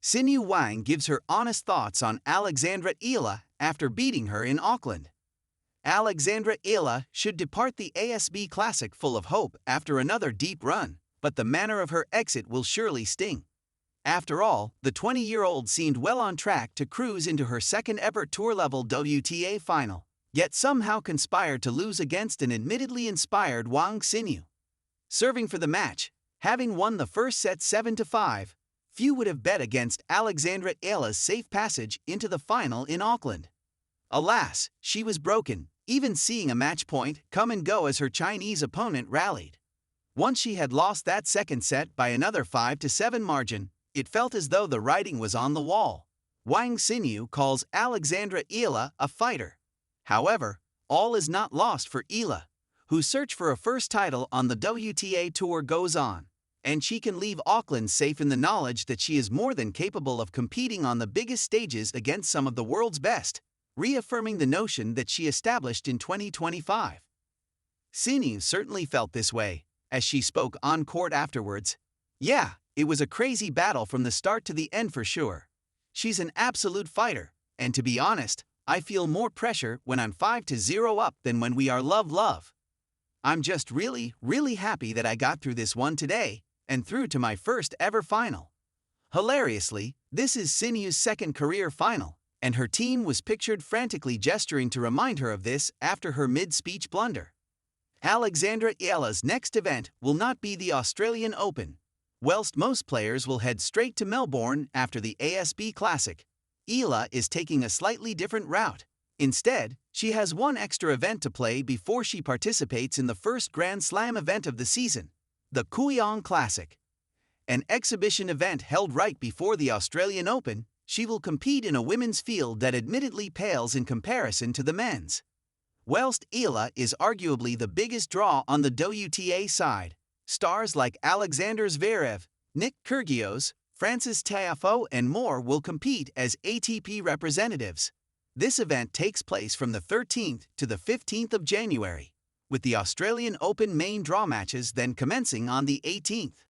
Xinyu Wang gives her honest thoughts on Alexandra Eala after beating her in Auckland. Alexandra Eala should depart the ASB Classic full of hope after another deep run, but the manner of her exit will surely sting. After all, the 20-year-old seemed well on track to cruise into her second-ever tour-level WTA final, yet somehow conspired to lose against an admittedly inspired Wang Xinyu. Serving for the match, having won the first set 7-5, few would have bet against Alexandra Eala's safe passage into the final in Auckland. Alas, she was broken, even seeing a match point come and go as her Chinese opponent rallied. Once she had lost that second set by another 5-7 margin, it felt as though the writing was on the wall. Wang Xinyu calls Alexandra Eala a fighter. However, all is not lost for Eala, whose search for a first title on the WTA Tour goes on, and she can leave Auckland safe in the knowledge that she is more than capable of competing on the biggest stages against some of the world's best, reaffirming the notion that she established in 2025. Xinyu certainly felt this way, as she spoke on court afterwards. "Yeah, it was a crazy battle from the start to the end for sure. She's an absolute fighter, and to be honest, I feel more pressure when I'm 5-0 up than when we are love-love. I'm just really happy that I got through this one today, and through to my first ever final." Hilariously, this is Xinyu's second career final, and her team was pictured frantically gesturing to remind her of this after her mid-speech blunder. Alexandra Eala's next event will not be the Australian Open. Whilst most players will head straight to Melbourne after the ASB Classic, Eala is taking a slightly different route. Instead, she has one extra event to play before she participates in the first Grand Slam event of the season, the Kooyong Classic. An exhibition event held right before the Australian Open. She will compete in a women's field that admittedly pales in comparison to the men's. Whilst Eala is arguably the biggest draw on the WTA side, stars like Alexander Zverev, Nick Kyrgios, Frances Tiafoe and more will compete as ATP representatives. This event takes place from the 13th to the 15th of January, with the Australian Open main draw matches then commencing on the 18th.